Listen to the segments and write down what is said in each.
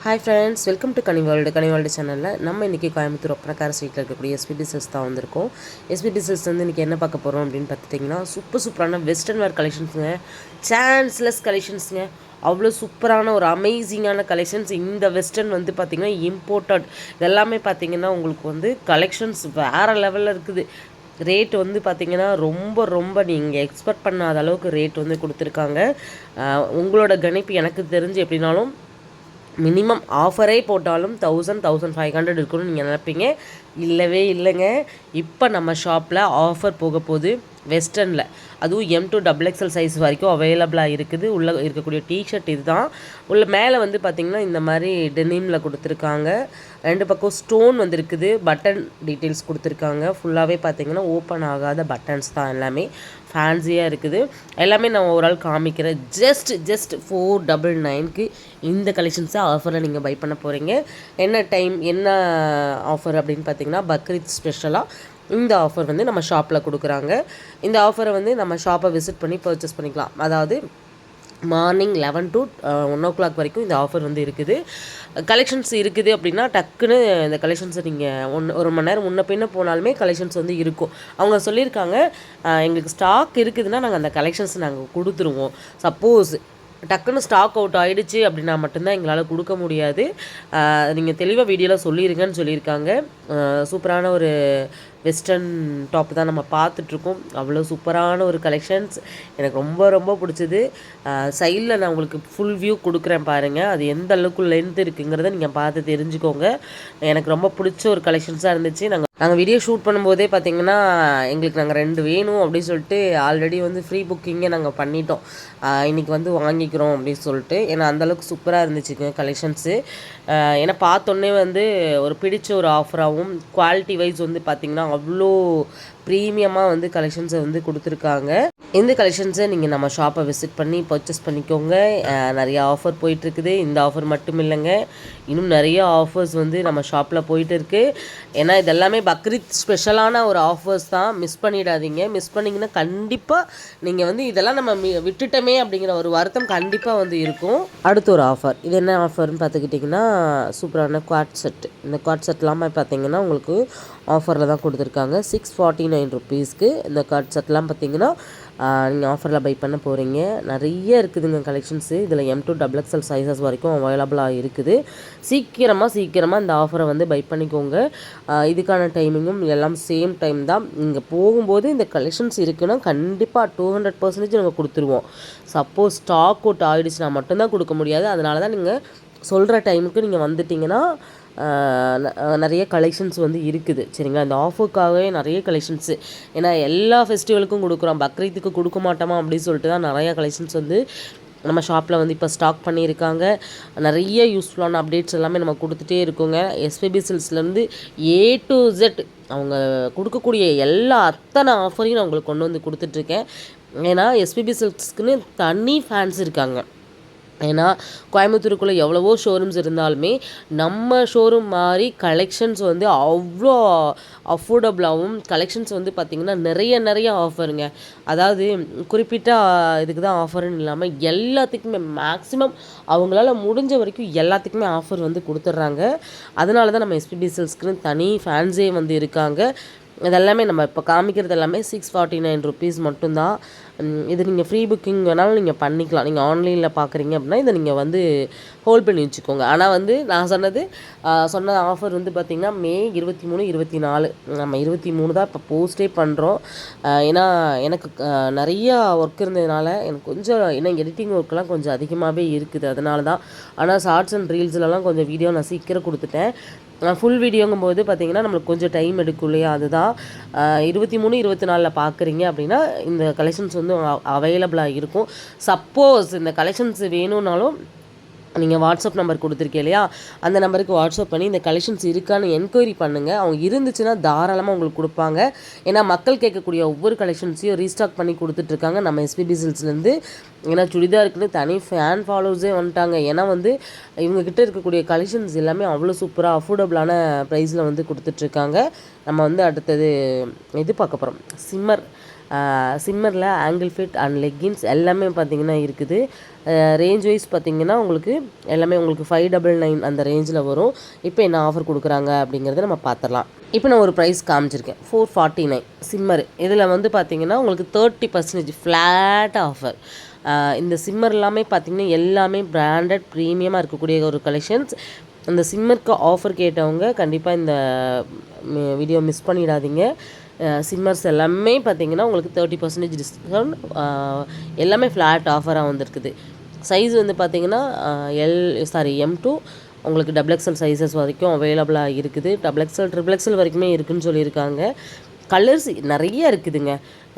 Hi friends, welcome to Ghani world சேனலில் நம்ம இன்றைக்கி கோயம்புத்தூர் ஒப்பனக்கார ஸ்ட்ரீட்டில் இருக்கக்கூடிய எஸ்பிபி சில்க்ஸ் தான் வந்திருக்கோம். எஸ்பிபி சில்க்ஸ் வந்து இன்றைக்கி என்ன பார்க்க போகிறோம் அப்படின்னு பார்த்துட்டிங்கன்னா, சூப்பரான வெஸ்டர்ன் வேர் கலெக்ஷன்ஸுங்க, சான்ஸ்லெஸ் கலெக்ஷன்ஸுங்க. அவ்வளோ சூப்பரான ஒரு அமேசிங்கான கலெக்ஷன்ஸ். இந்த வெஸ்டர்ன் வந்து பார்த்திங்கன்னா இம்போர்ட்டட், இதெல்லாமே பார்த்திங்கன்னா உங்களுக்கு வந்து கலெக்ஷன்ஸ் வேறு லெவலில் இருக்குது. ரேட் வந்து பார்த்திங்கன்னா ரொம்ப நீங்கள் எக்ஸ்பெக்ட் பண்ணாத அளவுக்கு ரேட் வந்து கொடுத்துருக்காங்க. உங்களோட கணிப்பு எனக்கு தெரிஞ்சு எப்படின்னாலும் மினிமம் ஆஃபரே போட்டாலும் 1000-1500 இருக்குன்னு நீங்கள் நினைப்பீங்க. இல்லவே இல்லைங்க. இப்போ நம்ம ஷாப்பில் ஆஃபர் போக போகுது வெஸ்டர்னில். அதுவும் M2XXL சைஸ் வரைக்கும் அவைலபிளாக இருக்குது. உள்ளே இருக்கக்கூடிய டிஷர்ட் இது தான். உள்ள மேலே வந்து பார்த்திங்கன்னா இந்த மாதிரி டெனிமில் கொடுத்துருக்காங்க. 2 பக்கம் ஸ்டோன் வந்துருக்குது. பட்டன் டீட்டெயில்ஸ் கொடுத்துருக்காங்க. ஃபுல்லாகவே பார்த்திங்கன்னா ஓப்பன் ஆகாத பட்டன்ஸ் தான், எல்லாமே ஃபேன்சியாக இருக்குது. எல்லாமே நான் ஒரு ஆள் காமிக்கிறேன். ஜஸ்ட் 499க்கு இந்த கலெக்ஷன்ஸை ஆஃபரில் நீங்கள் பை பண்ண போகிறீங்க. என்ன ஆஃபர் அப்படின்னு பார்த்தீங்கன்னா, பக்ரீத் ஸ்பெஷலாக இந்த ஆஃபர் வந்து நம்ம ஷாப்பில் கொடுக்குறாங்க. இந்த ஆஃபரை வந்து நம்ம ஷாப்பை விசிட் பண்ணி பர்ச்சேஸ் பண்ணிக்கலாம். அதாவது மார்னிங் 11 to 1 o'clock வரைக்கும் இந்த ஆஃபர் வந்து இருக்குது. கலெக்ஷன்ஸ் இருக்குது அப்படின்னா டக்குன்னு இந்த கலெக்ஷன்ஸை நீங்கள் ஒரு மணி நேரம் முன்ன பின்ன போனாலுமே கலெக்ஷன்ஸ் வந்து இருக்கும். அவங்க சொல்லியிருக்காங்க, எங்களுக்கு ஸ்டாக் இருக்குதுன்னா நாங்கள் அந்த கலெக்ஷன்ஸ் நாங்கள் கொடுத்துருவோம். சப்போஸ் டக்குன்னு ஸ்டாக் அவுட் ஆகிடுச்சு அப்படின்னா மட்டும்தான் எங்களால் கொடுக்க முடியாது. நீங்கள் தெளிவாக வீடியோவில் சொல்லியிருங்கன்னு சொல்லியிருக்காங்க. சூப்பரான ஒரு வெஸ்டர்ன் டாப் தான் நம்ம பார்த்துட்ருக்கோம். அவ்வளோ சூப்பரான ஒரு கலெக்ஷன்ஸ் எனக்கு ரொம்ப பிடிச்சது. சைடில் நான் உங்களுக்கு ஃபுல் வியூ கொடுக்குறேன் பாருங்கள். அது எந்த அளவுக்கு லென்த் இருக்குங்கிறத நீங்கள் பார்த்து தெரிஞ்சுக்கோங்க. எனக்கு ரொம்ப பிடிச்ச ஒரு கலெக்ஷன்ஸாக இருந்துச்சு. நாங்கள் வீடியோ ஷூட் பண்ணும்போதே பார்த்திங்கன்னா எங்களுக்கு நாங்கள் 2 வேணும் அப்படின்னு சொல்லிட்டு ஆல்ரெடி வந்து ஃப்ரீ புக்கிங்கே நாங்கள் பண்ணிட்டோம். இன்றைக்கி வந்து வாங்கிக்கிறோம் அப்படின்னு சொல்லிட்டு. ஏன்னா அந்தளவுக்கு சூப்பராக இருந்துச்சுங்க கலெக்ஷன்ஸு. ஏன்னா பார்த்தோன்னே வந்து ஒரு பிடிச்ச ஒரு ஆஃபராகவும் குவாலிட்டி வைஸ் வந்து பார்த்திங்கன்னா அவ்வளோ ப்ரீமியமாக வந்து கலெக்ஷன்ஸை வந்து கொடுத்துருக்காங்க. இந்த கலெக்ஷன்ஸை நீங்கள் நம்ம ஷாப்பை விசிட் பண்ணி பர்ச்சேஸ் பண்ணிக்கோங்க. நிறைய ஆஃபர் போயிட்டுருக்குது. இந்த ஆஃபர் மட்டும் இல்லைங்க, இன்னும் நிறைய ஆஃபர்ஸ் வந்து நம்ம ஷாப்பில் போயிட்டு இருக்குது. ஏன்னா இதெல்லாமே பக்ரீத் ஸ்பெஷலான ஒரு ஆஃபர்ஸ் தான். மிஸ் பண்ணிடாதீங்க. மிஸ் பண்ணிங்கன்னா கண்டிப்பாக நீங்கள் வந்து இதெல்லாம் நம்ம விட்டுட்டோமே அப்படிங்கிற ஒரு வருத்தம் கண்டிப்பாக வந்து இருக்கும். அடுத்த ஒரு ஆஃபர், இது என்ன ஆஃபர்னு பார்த்துக்கிட்டிங்கன்னா, சூப்பரான குவாட் செட். இந்த குவாட் செட்லாம் பார்த்திங்கன்னா உங்களுக்கு ஆஃபரில் தான் கொடுத்துருக்காங்க. 649 ருபீஸ்க்கு இந்த குவாட் செட்லாம் பார்த்திங்கன்னா நீங்கள் ஆஃபரில் பை பண்ண போகிறீங்க. நிறைய இருக்குதுங்க கலெக்ஷன்ஸு. இதில் M2XXL சைஸஸ் வரைக்கும் அவைலபிளாக இருக்குது. சீக்கிரமாக இந்த ஆஃபரை வந்து பை பண்ணிக்கோங்க. இதுக்கான டைமிங்கும் எல்லாம் சேம் டைம் தான். நீங்கள் போகும்போது இந்த கலெக்ஷன்ஸ் இருக்குன்னா கண்டிப்பாக 200% நாங்கள் கொடுத்துருவோம். சப்போஸ் ஸ்டாக் அவுட் ஆகிடுச்சுன்னா மட்டும்தான் கொடுக்க முடியாது. அதனால தான் நீங்கள் சொல்கிற டைமுக்கு நீங்கள் வந்துட்டிங்கன்னா நிறைய கலெக்ஷன்ஸ் வந்து இருக்குது. சரிங்களா, இந்த ஆஃபருக்காகவே நிறைய கலெக்ஷன்ஸு. ஏன்னா எல்லா ஃபெஸ்டிவலுக்கும் கொடுக்குறோம், பக்ரீத்துக்கு கொடுக்க மாட்டோமா அப்படின்னு சொல்லிட்டு தான் நிறையா கலெக்ஷன்ஸ் வந்து நம்ம ஷாப்பில் வந்து இப்போ ஸ்டாக் பண்ணியிருக்காங்க. நிறைய யூஸ்ஃபுல்லான அப்டேட்ஸ் எல்லாமே நம்ம கொடுத்துட்டே இருக்கோங்க. எஸ்பிபி சில்க்ஸ்லேருந்து A to Z அவங்க கொடுக்கக்கூடிய அத்தனை ஆஃபரையும் நான் உங்களுக்கு கொண்டு வந்து கொடுத்துட்ருக்கேன். ஏன்னா எஸ்பிபி சில்க்ஸ்க்குன்னு தனி ஃபேன்ஸ் இருக்காங்க. ஏன்னா கோயம்புத்தூருக்குள்ளே எவ்வளவோ ஷோரூம்ஸ் இருந்தாலுமே நம்ம ஷோரூம் மாதிரி கலெக்ஷன்ஸ் வந்து அவ்வளோ அஃபோர்டபுளாகவும், கலெக்ஷன்ஸ் வந்து பார்த்திங்கன்னா நிறைய ஆஃபருங்க. அதாவது குறிப்பிட்ட இதுக்கு தான் ஆஃபர்னு இல்லாமல் எல்லாத்துக்குமே மேக்ஸிமம் அவங்களால முடிஞ்ச வரைக்கும் எல்லாத்துக்குமே ஆஃபர் வந்து கொடுத்துட்றாங்க. அதனால தான் நம்ம எஸ்பிபி சில்க்ஸ்க்குன்னு தனி ஃபேன்ஸே வந்து இருக்காங்க. இதெல்லாமே நம்ம இப்போ காமிக்கிறது எல்லாமே 649 ருபீஸ் மட்டும்தான். இது நீங்கள் ஃப்ரீ புக்கிங் வேணாலும் நீங்கள் பண்ணிக்கலாம். நீங்கள் ஆன்லைனில் பார்க்குறீங்க அப்படின்னா இதை நீங்கள் வந்து ஹோல்ட் பண்ணி வச்சுக்கோங்க. ஆனால் வந்து நான் சொன்ன ஆஃபர் வந்து பார்த்திங்கன்னா மே 23, 24 நம்ம 23 தான் இப்போ போஸ்ட்டே பண்ணுறோம். ஏன்னா எனக்கு நிறையா ஒர்க் இருந்ததுனால எனக்கு கொஞ்சம் எடிட்டிங் ஒர்க்கெலாம் கொஞ்சம் அதிகமாகவே இருக்குது. அதனால தான். ஆனால் ஷார்ட்ஸ் அண்ட் ரீல்ஸ்லலாம் கொஞ்சம் வீடியோ நான் சீக்கிரம் கொடுத்துட்டேன். ஃபுல் வீடியோங்கும்போது பார்த்திங்கன்னா நம்மளுக்கு கொஞ்சம் டைம் எடுக்கும் இல்லையா. அதுதான் 23, 24 பார்க்குறீங்க அப்படின்னா இந்த கலெக்ஷன்ஸ் வந்து அவைலபிளாக இருக்கும். சப்போஸ் இந்த கலெக்ஷன்ஸ் வேணும்னாலும் நீங்கள் வாட்ஸ்அப் நம்பர் கொடுத்துருக்கீங்க இல்லையா, அந்த நம்பருக்கு வாட்ஸ்அப் பண்ணி இந்த கலெக்ஷன்ஸ் இருக்கான்னு என்கொயரி பண்ணுங்கள். அவங்க இருந்துச்சுன்னா தாராளமாக உங்களுக்கு கொடுப்பாங்க. ஏன்னா மக்கள் கேட்கக்கூடிய ஒவ்வொரு கலெக்ஷன்ஸையும் ரீஸ்டாக் பண்ணி கொடுத்துட்ருக்காங்க நம்ம எஸ்பிபி சில்க்ஸ்லேருந்து. ஏன்னா சுடிதாருக்குன்னு தனி ஃபேன் ஃபாலோவர்ஸே வந்துட்டாங்க. ஏன்னா வந்து இவங்ககிட்ட இருக்கக்கூடிய கலெக்ஷன்ஸ் எல்லாமே அவ்வளோ சூப்பராக அஃபோர்டபுளான ப்ரைஸில் வந்து கொடுத்துட்ருக்காங்க. நம்ம வந்து அடுத்தது இது பார்க்க போகிறோம். சிம்மர் சிம்மரில் ஆங்கிள் ஃபிட் அண்ட் லெக்கின்ஸ் எல்லாமே பார்த்திங்கன்னா இருக்குது. ரேஞ்ச் வைஸ் பார்த்திங்கன்னா உங்களுக்கு எல்லாமே உங்களுக்கு 599 அந்த ரேஞ்சில் வரும். இப்போ என்ன ஆஃபர் கொடுக்குறாங்க அப்படிங்கிறத நம்ம பார்த்துடலாம். இப்போ நான் ஒரு ப்ரைஸ் காமிச்சிருக்கேன் 449 சிம்மர். இதில் வந்து பார்த்திங்கன்னா உங்களுக்கு 30% ஃப்ளாட் ஆஃபர். இந்த சிம்மர் எல்லாமே பார்த்திங்கன்னா எல்லாமே பிராண்டட் ப்ரீமியமாக இருக்கக்கூடிய ஒரு கலெக்ஷன்ஸ். அந்த சிம்மருக்கு ஆஃபர் கேட்டவங்க கண்டிப்பாக இந்த வீடியோ மிஸ் பண்ணிடாதீங்க. சிம்மர்ஸ் எல்லாமே பார்த்திங்கன்னா உங்களுக்கு 30% டிஸ்கவுண்ட், எல்லாமே ஃப்ளாட் ஆஃபராக வந்துருக்குது. சைஸ் வந்து பார்த்திங்கன்னா M2 உங்களுக்கு XXL சைஸஸ் வரைக்கும் அவைலபிளாக இருக்குது. XXL வரைக்குமே இருக்குதுன்னு சொல்லியிருக்காங்க. கலர்ஸ் நிறைய இருக்குதுங்க.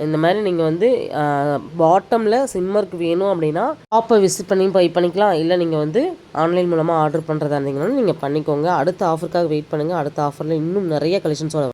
இந்த மாதிரி நீங்கள் வந்து பாட்டமில் சிம்மருக்கு வேணும் அப்படின்னா ஷாப்பை விசிட் பண்ணி பை பண்ணிக்கலாம். இல்லை நீங்கள் வந்து ஆன்லைன் மூலமாக ஆர்டர் பண்ணுறதா இருந்தீங்கன்னா நீங்கள் பண்ணிக்கோங்க. அடுத்த ஆஃபருக்காக வெயிட் பண்ணுங்கள். அடுத்த ஆஃபரில் இன்னும் நிறைய கலெக்ஷன்ஸோட